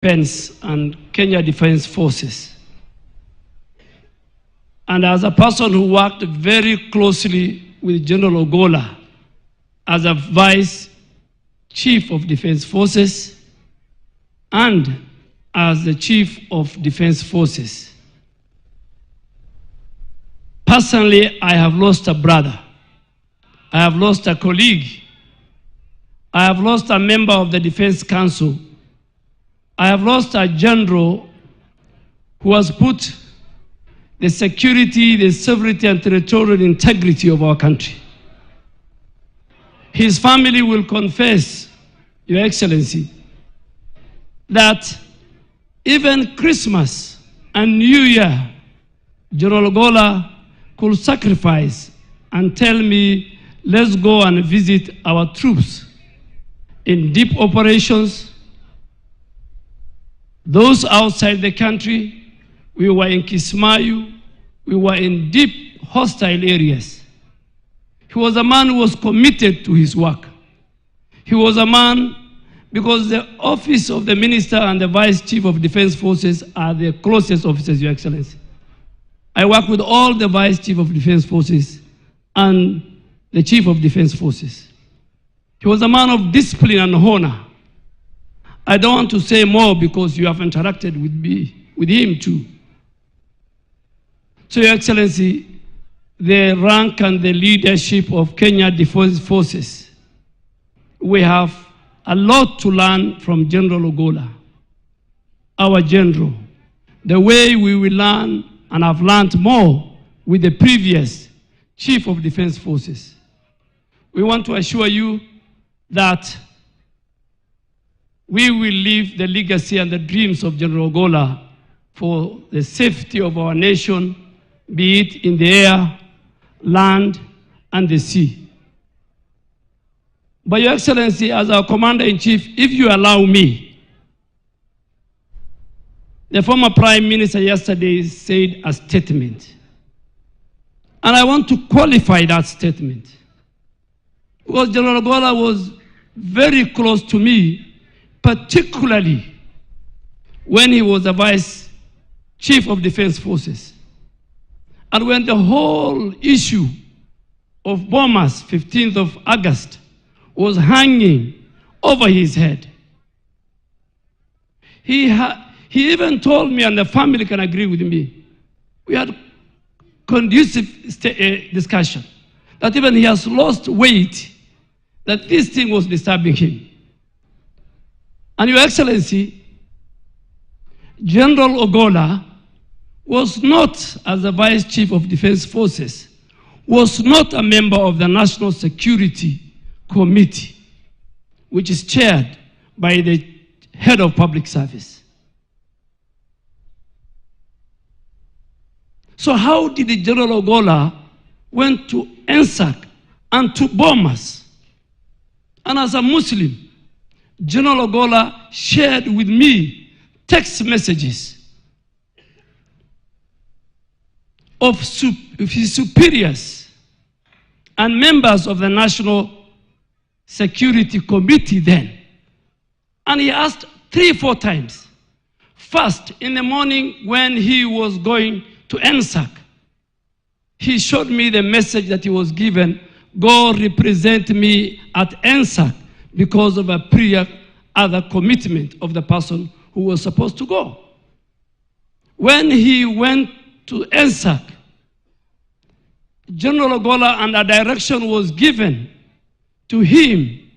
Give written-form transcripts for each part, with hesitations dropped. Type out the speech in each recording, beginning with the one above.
Defense and Kenya Defense Forces. And as a person who worked very closely with General Ogolla as a Vice Chief of Defense Forces and as the Chief of Defense Forces, personally, I have lost a brother. I have lost a colleague. I have lost a member of the Defense Council. I have lost a general who has put the security, the sovereignty, and territorial integrity of our country. His family will confess, Your Excellency, that even Christmas and New Year, General Ogolla could sacrifice and tell me, let's go and visit our troops in deep operations. Those outside the country, we were in Kismayu, we were in deep hostile areas. He was a man who was committed to his work. He was a man, because the office of the Minister and the Vice Chief of Defense Forces are the closest officers, Your Excellency. I work with all the Vice Chief of Defense Forces and the Chief of Defense Forces. He was a man of discipline and honor. I don't want to say more because you have interacted with him too. So, Your Excellency, the rank and the leadership of Kenya Defense Forces, we have a lot to learn from General Ogolla, our general. The way we will learn and have learned more with the previous Chief of Defense Forces. We want to assure you that we will leave the legacy and the dreams of General Ogolla for the safety of our nation, be it in the air, land, and the sea. But Your Excellency, as our Commander-in-Chief, if you allow me, the former Prime Minister yesterday said a statement, and I want to qualify that statement, because General Ogolla was very close to me, particularly when he was the Vice Chief of Defense Forces. And when the whole issue of bombers, 15th of August, was hanging over his head, he even told me, and the family can agree with me, we had conducive discussion, that even he has lost weight, that this thing was disturbing him. And Your Excellency, General Ogolla was not, as the Vice Chief of Defense Forces, was not a member of the National Security Committee, which is chaired by the Head of Public Service. So how did the General Ogolla went to NSAC and to bomb us? And as a Muslim, General Ogolla shared with me text messages of his superiors and members of the National Security Committee then. And he asked 3-4 times. First, in the morning when he was going to NSAC, he showed me the message that he was given, go represent me at NSAC, because of a prior other commitment of the person who was supposed to go. When he went to NSAC, General Ogolla, and a direction was given to him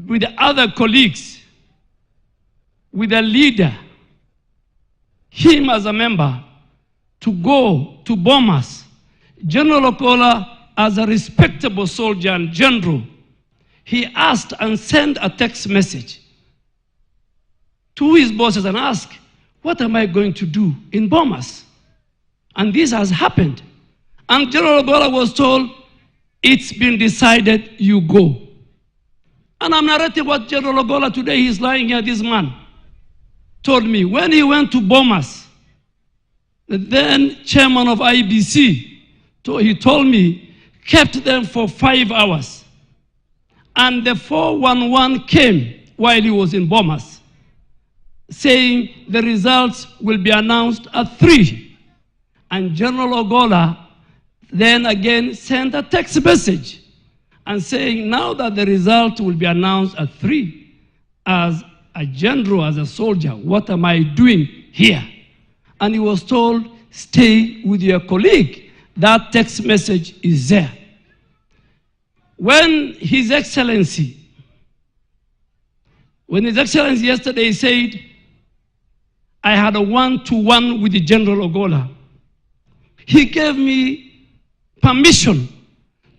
with the other colleagues, with a leader, him as a member, to go to bomb us. General Ogolla, as a respectable soldier and general, he asked and sent a text message to his bosses and asked, what am I going to do in bombers? And this has happened. And General Ogolla was told, it's been decided, you go. And I'm narrating what General Ogolla today, he's lying here, this man, told me. When he went to bombers, the then chairman of IBC, he told me, kept them for 5 hours. And the 411 came while he was in bombers. saying the results will be announced at 3. And General Ogolla then again sent a text message and saying, now that the result will be announced at 3, as a general, as a soldier, what am I doing here? And he was told, stay with your colleague. That text message is there. When His Excellency yesterday said, I had a one-to-one with the General Ogolla, he gave me permission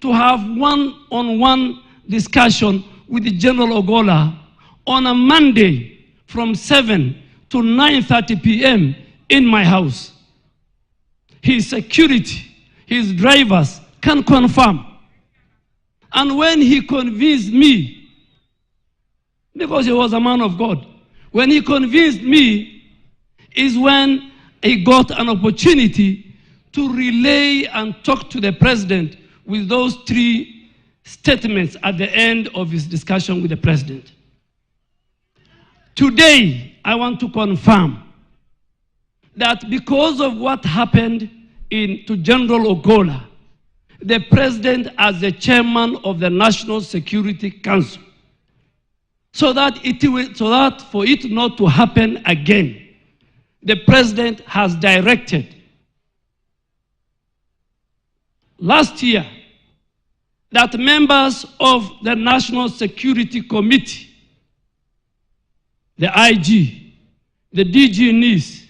to have one-on-one discussion with the General Ogolla on a Monday from 7 to 9:30 p.m. in my house. His security, his drivers can confirm. And when he convinced me, because he was a man of God, when he convinced me is when he got an opportunity to relay and talk to the president with those 3 statements at the end of his discussion with the president. Today, I want to confirm that because of what happened to General Ogolla, the president as the chairman of the National Security Council, so that for it not to happen again, the president has directed last year that members of the National Security Committee, the IG, the DG NIS,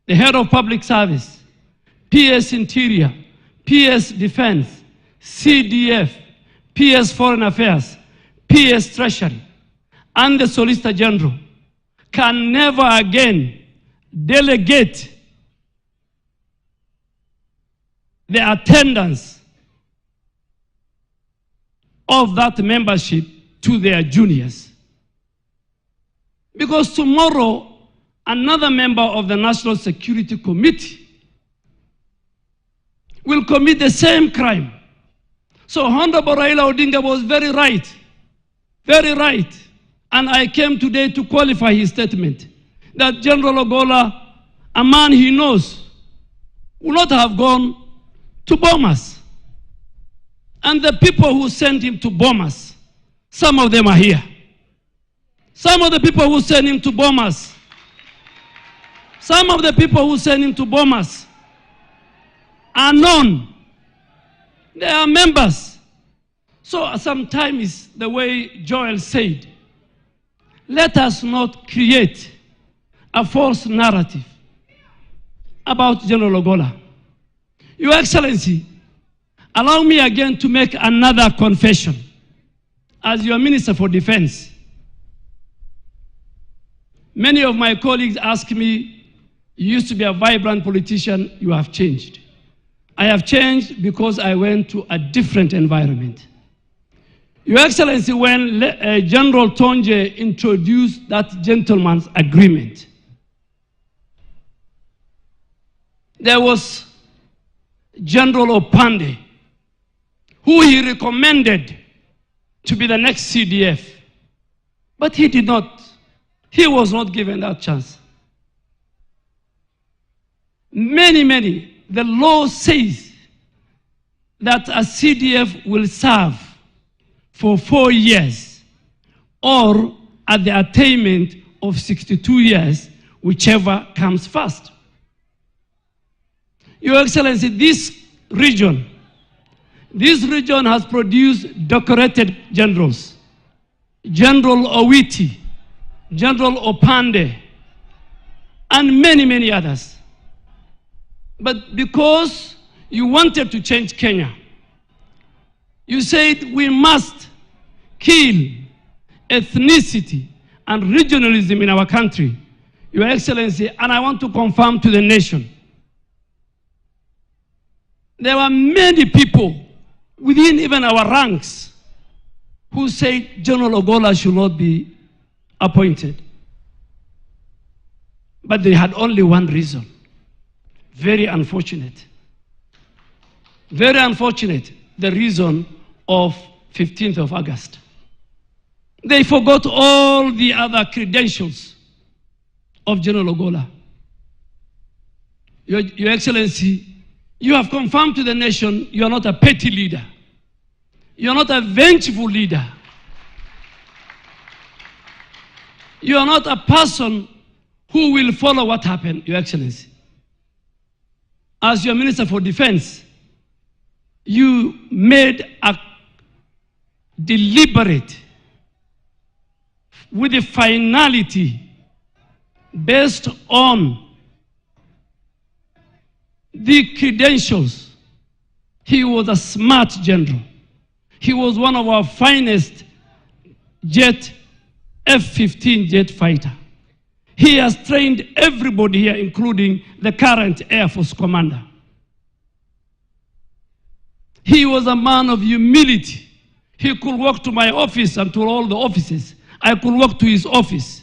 the head of public service, PS Interior, PS Defense, CDF, PS Foreign Affairs, PS Treasury, and the Solicitor General can never again delegate the attendance of that membership to their juniors. Because tomorrow, another member of the National Security Committee will commit the same crime. So Honorable Raila Odinga was very right, very right. And I came today to qualify his statement that General Ogolla, a man he knows, would not have gone to bomb us. And the people who sent him to bomb us, some of them are here. Some of the people who sent him to bomb us, some of the people who sent him to bomb us are known. They are members. So sometimes, the way Joel said, let us not create a false narrative about General Ogolla. Your Excellency, allow me again to make another confession as your Minister for Defense. Many of my colleagues ask me, you used to be a vibrant politician, you have changed. I have changed because I went to a different environment. Your Excellency, when General Tonje introduced that gentleman's agreement, there was General Opande, who he recommended to be the next CDF. But he did not. He was not given that chance. The law says that a CDF will serve for 4 years or at the attainment of 62 years, whichever comes first. Your Excellency, this region has produced decorated generals. General Owiti, General Opande, and many, many others. But because you wanted to change Kenya, you said we must kill ethnicity and regionalism in our country. Your Excellency, and I want to confirm to the nation, there were many people within even our ranks who said General Ogolla should not be appointed. But they had only one reason. Very unfortunate. Very unfortunate, the reason of 15th of August. They forgot all the other credentials of General Ogolla. Your Excellency, you have confirmed to the nation you are not a petty leader. You are not a vengeful leader. You are not a person who will follow what happened, Your Excellency. As your Minister for Defense, you made a deliberate, with a finality, based on the credentials. He was a smart general. He was one of our finest F-15 jet fighter. He has trained everybody here, including the current Air Force commander. He was a man of humility. He could walk to my office and to all the offices. I could walk to his office.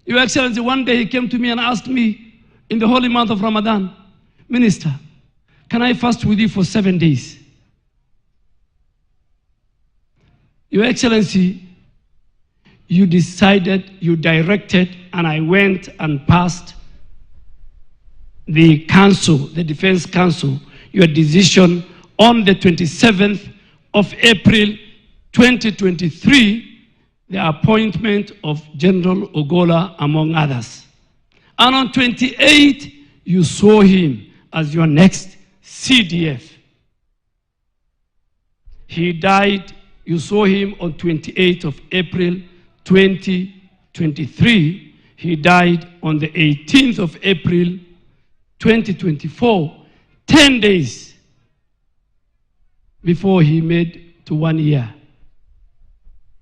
Your Excellency, one day he came to me and asked me in the holy month of Ramadan, Minister, can I fast with you for 7 days? Your Excellency, you decided, you directed, and I went and passed the council, the Defense Council, your decision on the 27th of April 2023, the appointment of General Ogolla, among others. And on 28th, you saw him as your next CDF. He died, you saw him on 28th of April 2023. He died on the 18th of April 2024, 10 days before he made to 1 year.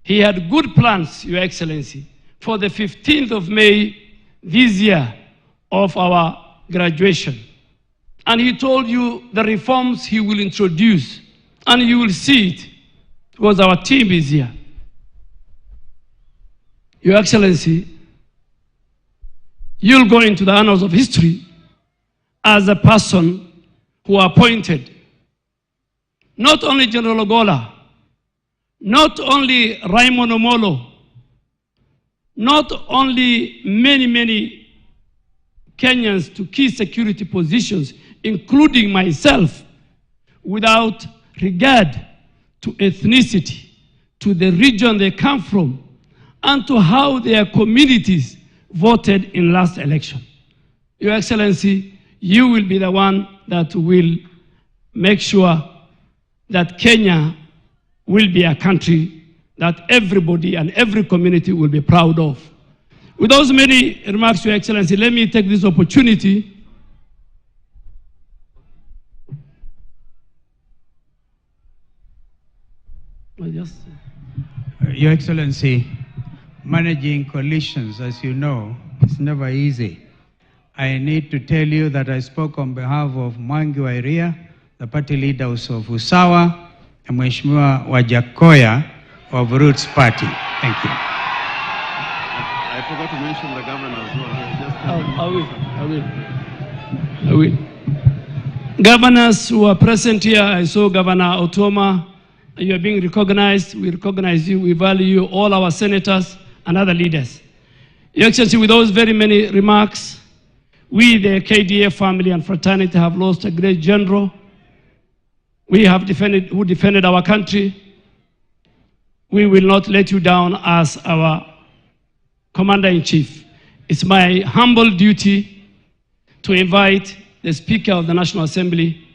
He had good plans, Your Excellency, for the 15th of May this year of our graduation. And he told you the reforms he will introduce, and you will see it, because our team is here. Your Excellency, you'll go into the annals of history as a person who appointed not only General Ogolla, not only Raymond Omolo, not only many Kenyans to key security positions, including myself, without regard to ethnicity, to the region they come from, and to how their communities voted in last election. Your Excellency, you will be the one that will make sure that Kenya will be a country that everybody and every community will be proud of. With those many remarks, Your Excellency, let me take this opportunity Your Excellency, managing coalitions, as you know, is never easy. I need to tell you that I spoke on behalf of Mwangi Wairia, the party leaders of Usawa, and Mheshimiwa Wajakoya of Roots Party. Thank you. I forgot to mention the governor as well. I will. Governors who are present here, I saw Governor Otoma. You are being recognized. We recognize you. We value you, all our senators and other leaders. Your Excellency, with those very many remarks, we, the KDA family and fraternity, have lost a great general. We have who defended our country. We will not let you down as our Commander-in-Chief. It's my humble duty to invite the Speaker of the National Assembly,